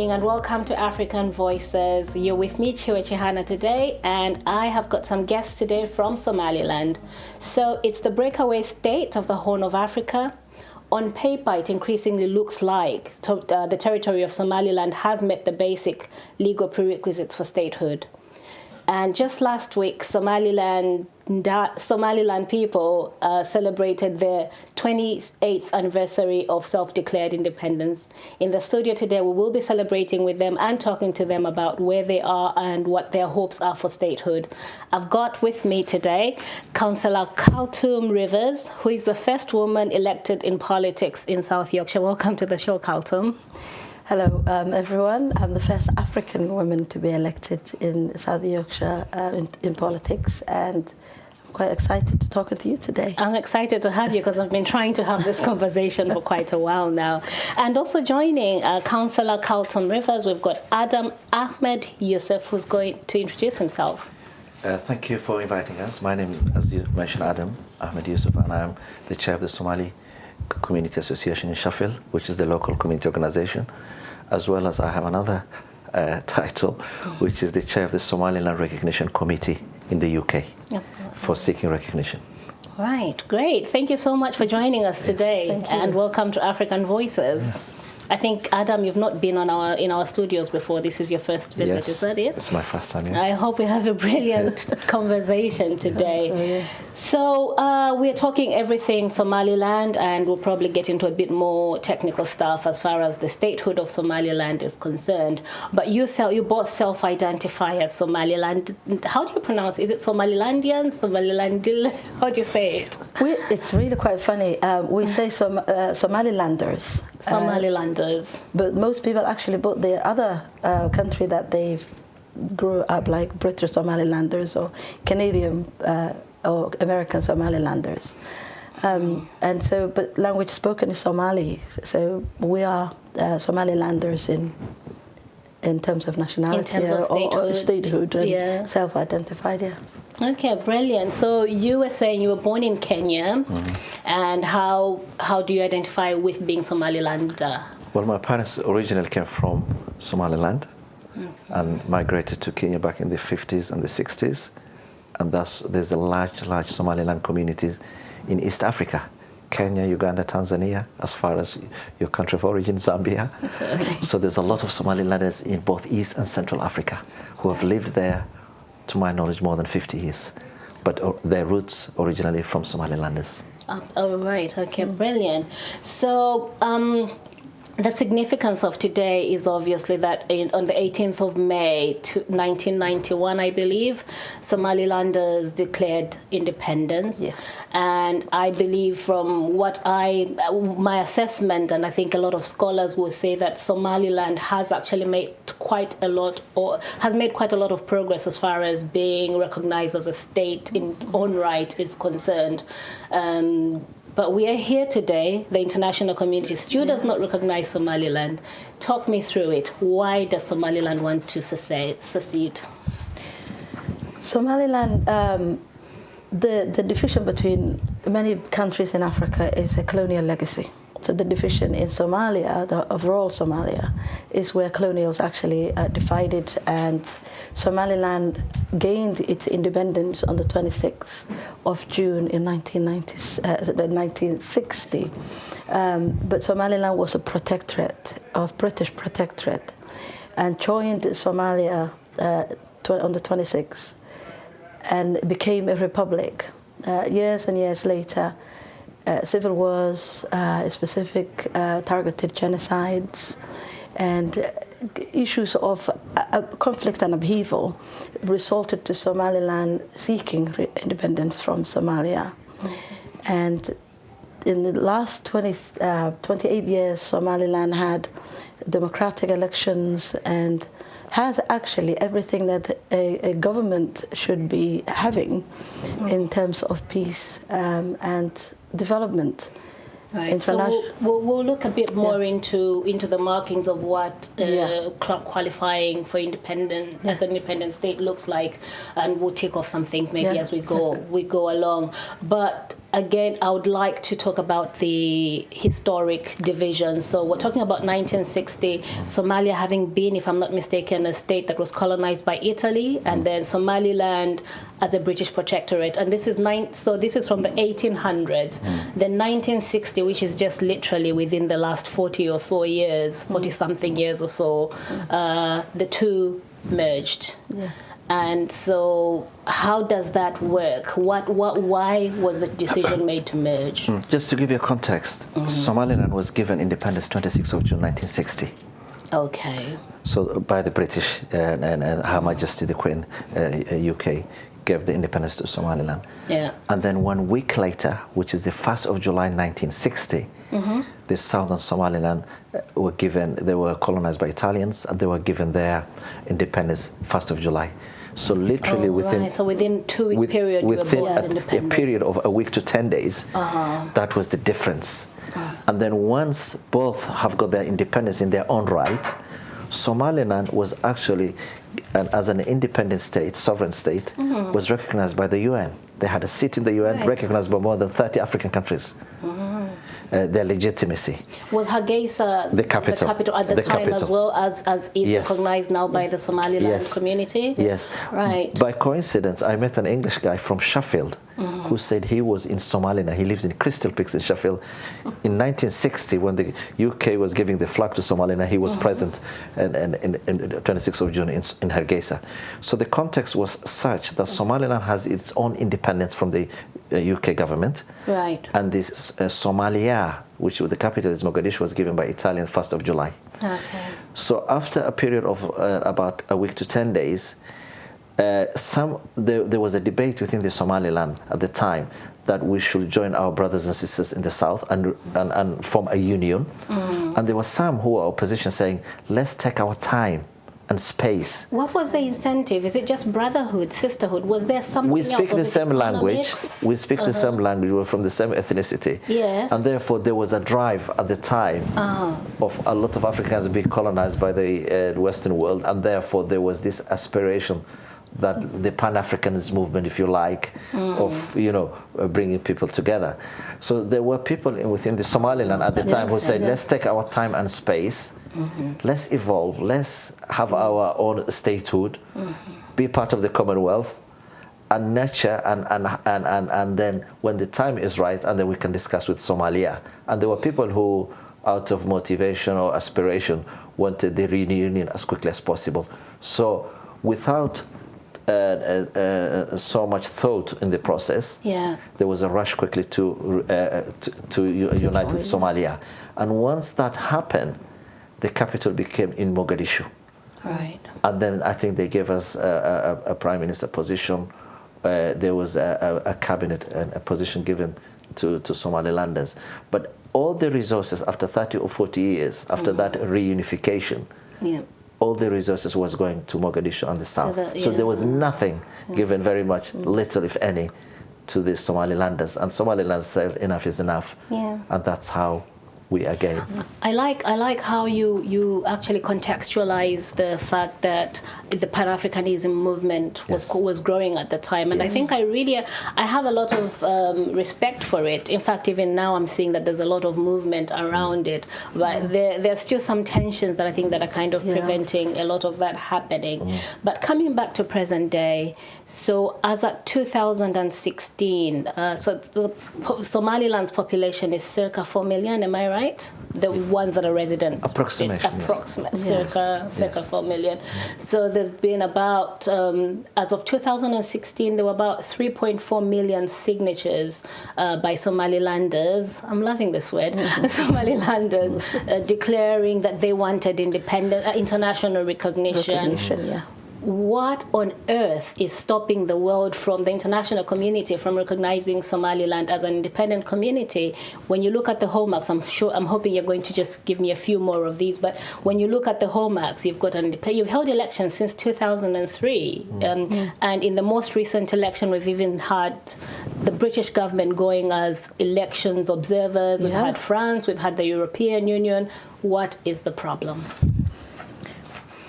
evening and welcome to African Voices. You're with me, Chiwe Chihana, today, and I have got some guests today from Somaliland. So it's the breakaway state of the Horn of Africa. On paper, it increasingly looks like the territory of Somaliland has met the basic legal prerequisites for statehood. And just last week, Somaliland people celebrated their 28th anniversary of self-declared independence. In the studio today, we will be celebrating with them and talking to them about where they are and what their hopes are for statehood. I've got with me today Councillor Kaltum Rivers, who is the first woman elected in politics in South Yorkshire. Welcome to the show, Kaltum. Hello, everyone. I'm the first African woman to be elected in South Yorkshire in politics, and I'm quite excited to talk to you today. I'm excited to have you because I've been trying to have this conversation for quite a while now. And also joining Councillor Kaltum Rivers, we've got Ahmed Yusuf, who's going to introduce himself. Thank you for inviting us. My name, as you mentioned, Ahmed Yusuf, and I'm the chair of the Somali Community Association in Sheffield, which is the local community organization, as well as I have another title, which is the chair of the Somaliland Recognition Committee in the UK. Absolutely. For seeking recognition. Right, great. Thank you so much for joining us today, and welcome to African Voices. Yeah. I think, Adam, you've not been in our studios before. This is your first visit, yes, is that it? It's my first time, yeah. I hope we have a brilliant conversation today. So we're talking everything Somaliland, and we'll probably get into a bit more technical stuff as far as the statehood of Somaliland is concerned. But you both self-identify as Somaliland. How do you pronounce it? Is it Somalilandian, Somalilandil? How do you say it? It's really quite funny. We say Somalilanders. Somalilanders. But most people actually put their other country that they grew up, like British Somalilanders or Canadian or American Somalilanders. And so, but language spoken is Somali. So we are Somalilanders in terms of nationality, in terms of or statehood and self-identified, yeah. Okay, brilliant. So you were saying you were born in Kenya, and how do you identify with being Somalilander? Well, my parents originally came from Somaliland and migrated to Kenya back in the 50s and the 60s. And thus, there's a large Somaliland community in East Africa. Kenya, Uganda, Tanzania, as far as your country of origin, Zambia. Absolutely. So there's a lot of Somalilanders in both East and Central Africa who have lived there, to my knowledge, more than 50 years. But their roots originally from Somalilanders. Oh, right. Okay, brilliant. So the significance of today is obviously that on the 18th of May, 1991, I believe, Somalilanders declared independence. Yeah. And I believe from my assessment, and I think a lot of scholars will say that Somaliland has actually made quite a lot of progress as far as being recognized as a state in its own right is concerned. But we are here today, the international community still does not recognize Somaliland. Talk me through it. Why does Somaliland want to secede? Somaliland, the division between many countries in Africa is a colonial legacy. So the division in Somalia, the overall Somalia, is where colonials actually divided, and Somaliland gained its independence on the 26th of June in 1960. But Somaliland was a protectorate, of British protectorate, and joined Somalia on the 26th and became a republic. Years and years later, civil wars, specific targeted genocides, and issues of conflict and upheaval resulted to Somaliland seeking independence from Somalia. And in the last 28 years, Somaliland had democratic elections and has actually everything that a government should be having in terms of peace and development. Right. So we'll look a bit more into the markings of what qualifying for independent as an independent state looks like, and we'll take off some things maybe as we go along. But again, I would like to talk about the historic division. So we're talking about 1960, Somalia having been, if I'm not mistaken, a state that was colonized by Italy, and then Somaliland as a British protectorate. And this is this is from the 1800s. Then 1960, which is just literally within the last 40 or so years, 40-something years or so, the two merged. Yeah. And so how does that work? Why was the decision made to merge? Just to give you a context, Somaliland was given independence 26th of June 1960. Okay. So by the British and Her Majesty the Queen, UK, gave the independence to Somaliland. Yeah. And then 1 week later, which is the 1st of July 1960, the southern Somaliland they were colonized by Italians, and they were given their independence 1st of July. So literally within 2 week period, within a period of a week to 10 days, that was the difference. And then once both have got their independence in their own right, Somaliland was actually, as an independent state, sovereign state, was recognized by the UN. They had a seat in the UN, recognized by more than 30 African countries. Their legitimacy. Was Hargeisa the capital at the time as well as is recognized now by the Somaliland community? Yes. Right. By coincidence, I met an English guy from Sheffield who said he was in Somaliland. He lives in Crystal Peaks in Sheffield. In 1960, when the UK was giving the flag to Somaliland, he was present in 26th of June in Hargeisa. So the context was such that Somaliland has its own independence from the UK government. Right. And this Somalia, which the capital is Mogadishu, was given by Italian 1st of July. Okay. So after a period of about a week to 10 days, there was a debate within the Somaliland at the time that we should join our brothers and sisters in the south and form a union. And there were some who were opposition saying, let's take our time and space. What was the incentive? Is it just brotherhood, sisterhood? Was there something else? We speak the same language. We speak the same language. We're from the same ethnicity. Yes. And therefore, there was a drive at the time of a lot of Africans being colonized by the Western world, and therefore there was this aspiration that the Pan-Africanist movement, if you like, of bringing people together. So there were people within the Somaliland at the time who said, let's take our time and space. Let's evolve, let's have our own statehood, be part of the Commonwealth, and nurture, and then when the time is right, and then we can discuss with Somalia. And there were people who, out of motivation or aspiration, wanted the reunion as quickly as possible. So without so much thought in the process, there was a rush quickly to unite with Somalia. And once that happened, the capital became in Mogadishu. Right. And then I think they gave us a prime minister position. There was a cabinet and a position given to Somalilanders. But all the resources after 30 or 40 years, after that reunification, all the resources was going to Mogadishu and the south. So there was nothing given, very much, little if any, to the Somalilanders. And Somaliland said enough is enough. And that's how we again. I like how you actually contextualize the fact that the Pan-Africanism movement was growing at the time, and I think I have a lot of respect for it. In fact, even now I'm seeing that there's a lot of movement around it, but there's still some tensions that I think that are kind of preventing a lot of that happening. But coming back to present day, so as at 2016, so Somaliland's population is circa 4 million, am I right? The ones that are resident. Approximate. Circa 4 million. So there's been about, as of 2016, there were about 3.4 million signatures by Somalilanders. I'm loving this word. Somalilanders declaring that they wanted international recognition. What on earth is stopping the world from the international community from recognizing Somaliland as an independent community? When you look at the hallmarks, I'm hoping you're going to just give me a few more of these, but when you look at the hallmarks, you've held elections since 2003, and in the most recent election, we've even had the British government going as elections observers. We've had France, we've had the European Union. What is the problem?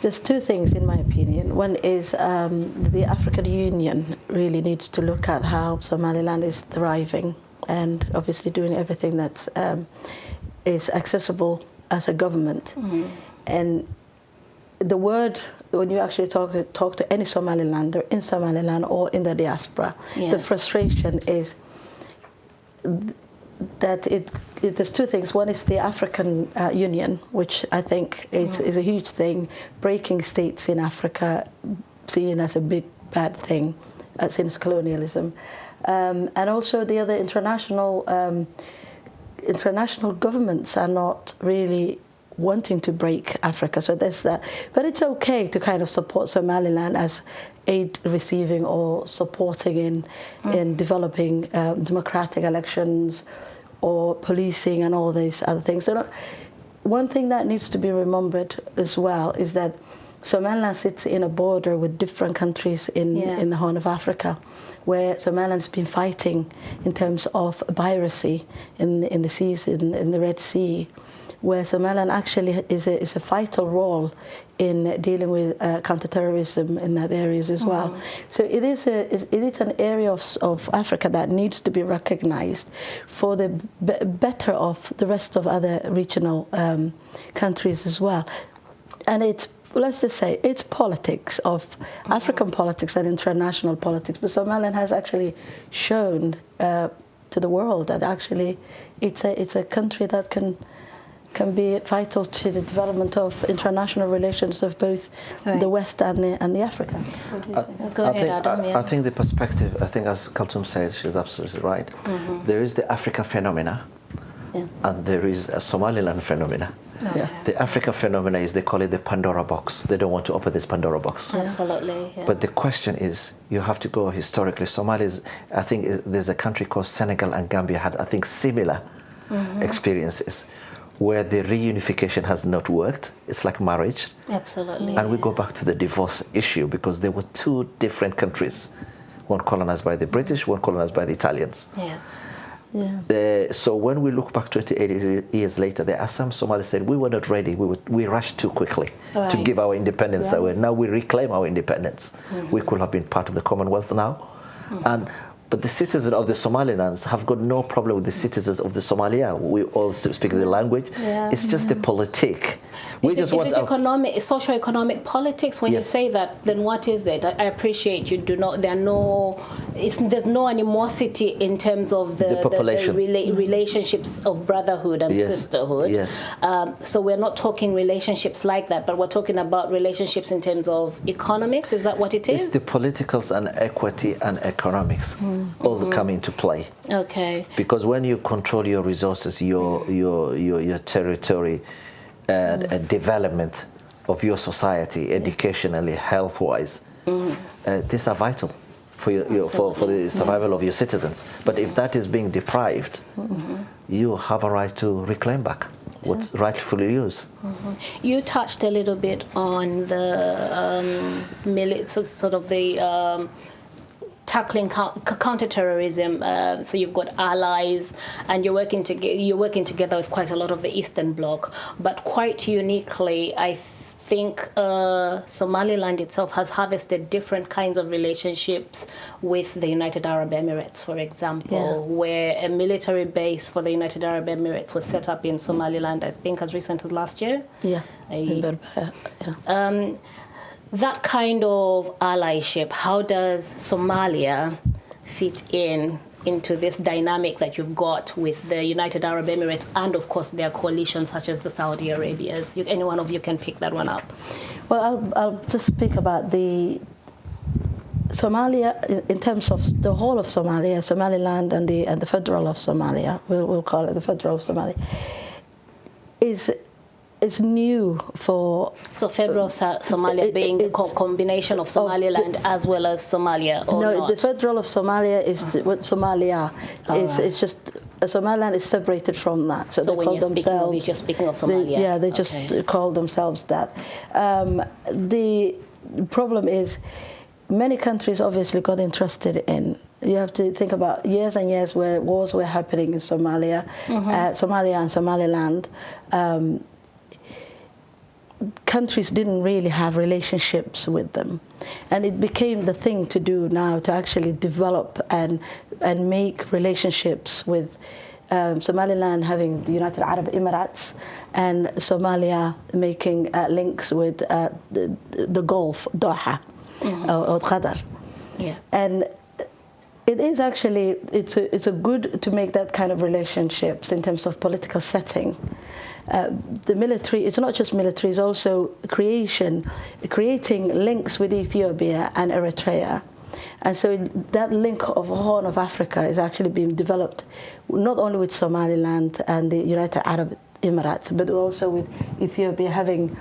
There's two things, in my opinion. One is the African Union really needs to look at how Somaliland is thriving and obviously doing everything that is accessible as a government. And the word, when you actually talk to any Somalilander in Somaliland or in the diaspora, the frustration is that there's two things. One is the African Union, which I think is a huge thing, breaking states in Africa, seen as a big bad thing since colonialism. And also the other international governments are not really wanting to break Africa, so there's that. But it's okay to kind of support Somaliland as aid receiving or supporting in developing democratic elections or policing and all these other things. So one thing that needs to be remembered as well is that Somaliland sits in a border with different countries in the Horn of Africa, where Somaliland has been fighting in terms of piracy in the seas, in the Red Sea, where Somaliland actually is a vital role in dealing with counterterrorism in that areas as well. So it is an area of Africa that needs to be recognized for the better of the rest of other regional countries as well. And it's, let's just say, it's politics of African politics and international politics. But Somaliland has actually shown to the world that actually it's a country that can be vital to the development of international relations of both the West and the Africa. Go ahead, Adam. I think the perspective, I think as Kaltum said, she's absolutely right. There is the Africa phenomena, and there is a Somaliland phenomena. The Africa phenomena is, they call it the Pandora Box. They don't want to open this Pandora Box. Absolutely. But the question is, you have to go historically. Somalis, I think there's a country called Senegal and Gambia had, I think, similar experiences, where the reunification has not worked. It's like marriage. Absolutely. And we go back to the divorce issue, because there were two different countries, one colonized by the British, one colonized by the Italians. Yes. So when we look back 28 years later, there are some Somalis said, we were not ready, we rushed too quickly to give our independence away. Now we reclaim our independence. We could have been part of the Commonwealth now. But the citizens of the Somalilands have got no problem with the citizens of the Somalia. We all speak the language. It's just the politic. We just want socio-economic politics. When you say that, then what is it? I appreciate you do not. There's no animosity in terms of the population, the relationships of brotherhood and sisterhood. So we're not talking relationships like that, but we're talking about relationships in terms of economics. Is that what it is? It's the politicals and equity and economics all come into play. Okay. Because when you control your resources, your territory, and development of your society, educationally, health-wise, these are vital for for the survival of your citizens. But if that is being deprived, you have a right to reclaim back what's rightfully yours. You touched a little bit on the sort of the tackling counterterrorism. So you've got allies, and you're working together with quite a lot of the Eastern Bloc. But quite uniquely, I think Somaliland itself has harvested different kinds of relationships with the United Arab Emirates, for example, where a military base for the United Arab Emirates was set up in Somaliland, I think as recent as last year. In Berbera. That kind of allyship, how does Somalia fit into this dynamic that you've got with the United Arab Emirates and, of course, their coalitions such as the Saudi Arabias? Any one of you can pick that one up. Well, I'll just speak about the Somalia in terms of the whole of Somalia, Somaliland and the Federal of Somalia. We'll call it the Federal of Somalia. Is new for... So Federal Somalia being the combination of Somaliland as well as Somalia, or no, not? the Federal of Somalia is what Somalia is. It's just Somaliland is separated from that. So they call themselves... You're speaking of Somalia. They just call themselves that. The problem is many countries obviously got interested in... You have to think about years and years where wars were happening in Somalia, Somalia and Somaliland. countries didn't really have relationships with them. And it became the thing to do now to actually develop and make relationships with Somaliland having the United Arab Emirates and Somalia making links with the Gulf, Doha, or Qatar. Yeah. And it is actually, it's a good to make that kind of relationships in terms of political setting. The military, it's not just military, it's also creating links with Ethiopia and Eritrea. And so that link of Horn of Africa is actually being developed not only with Somaliland and the United Arab Emirates, but also with Ethiopia having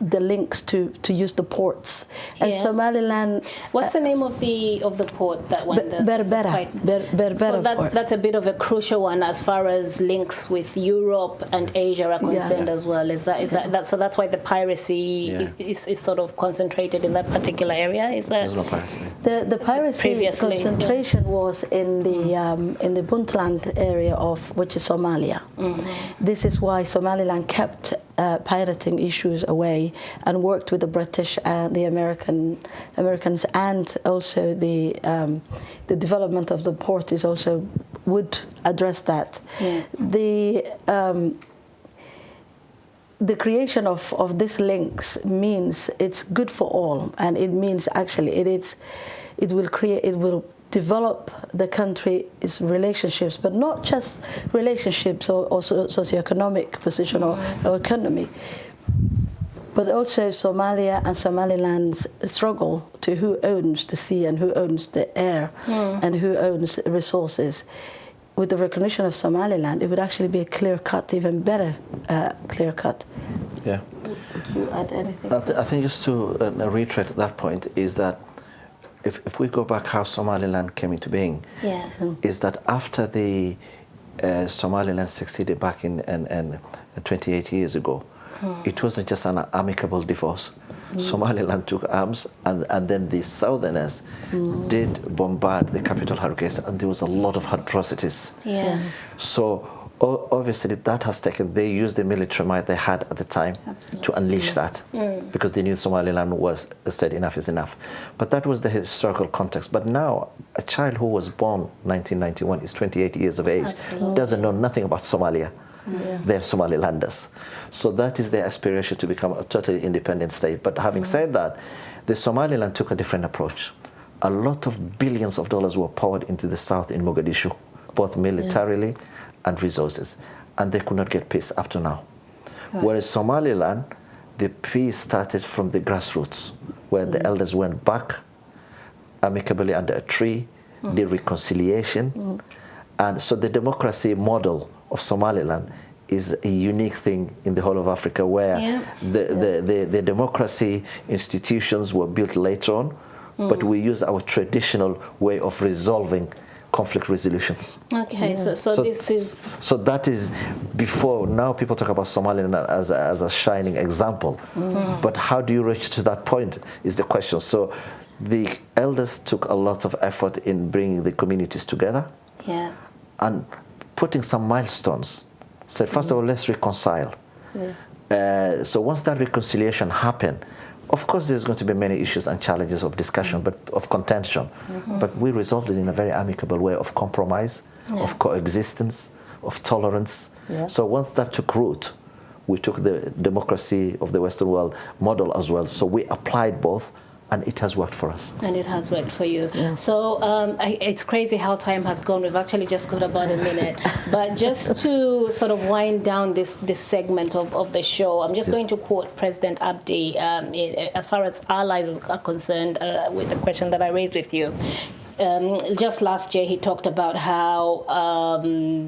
the links to use the ports. And Somaliland. What's the name of the port that one? Berbera. So that's a bit of a crucial one as far as links with Europe and Asia are concerned as well. Is that so? That's why the piracy is sort of concentrated in that particular area. Is that? There's no piracy. The piracy Previously, concentration was in the Puntland area of which is Somalia. This is why Somaliland kept pirating issues away and worked with the British and the Americans, and also the development of the port is also would address that. Yeah. The creation of these links means it's good for all, and it means actually it will develop the country's relationships, but not just relationships or socioeconomic position or economy, but also Somalia and Somaliland's struggle to who owns the sea and who owns the air and who owns resources. With the recognition of Somaliland, it would actually be a clear-cut, even better clear-cut. Yeah. Would you add anything? I think just to reiterate that point is that if we go back how Somaliland came into being, is that after the Somaliland succeeded back in 28 years ago, it wasn't just an amicable divorce. Somaliland took arms, and then the Southerners did bombard the capital Hargeisa, and there was a lot of atrocities. Yeah. So obviously that has taken, they used the military might they had at the time to unleash that, because they knew Somaliland was said enough is enough. But that was the historical context. But now a child who was born 1991 is 28 years of age, doesn't know nothing about Somalia. They're Somalilanders. So that is their aspiration to become a totally independent state. But having said that, the Somaliland took a different approach. A lot of billions of dollars were poured into the south in Mogadishu, both militarily and resources, and they could not get peace up to now. Whereas Somaliland, the peace started from the grassroots, where the elders went back amicably under a tree, the reconciliation, and so the democracy model of Somaliland is a unique thing in the whole of Africa, where the democracy institutions were built later on, but we use our traditional way of resolving conflict resolutions. Okay, so this is... So that is before, now people talk about Somaliland as a shining example, but how do you reach to that point is the question. So the elders took a lot of effort in bringing the communities together and putting some milestones. So first of all, let's reconcile. So once that reconciliation happened, of course there's going to be many issues and challenges of discussion, but of contention. But we resolved it in a very amicable way of compromise, of coexistence, of tolerance. So once that took root, we took the democracy of the Western world model as well. So we applied both, and it has worked for us. And it has worked for you. So it's crazy how time has gone. We've actually just got about a minute. But just to sort of wind down this segment of the show, I'm just going to quote President Abdi as far as allies are concerned with the question that I raised with you. Just last year, he talked about how,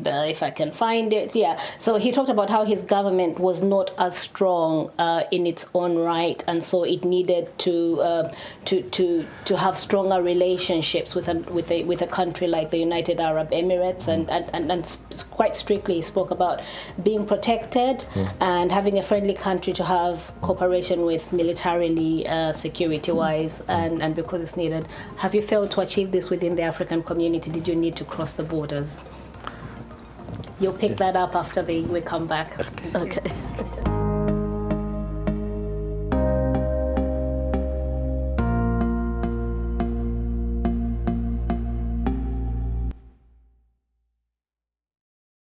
if I can find it, so he talked about how his government was not as strong in its own right, and so it needed to have stronger relationships with a country like the United Arab Emirates, and quite strictly he spoke about being protected and having a friendly country to have cooperation with militarily, security-wise, and because it's needed. Have you failed to achieve this within the African community? Did you need to cross the borders? You'll pick that up after we come back. Okay.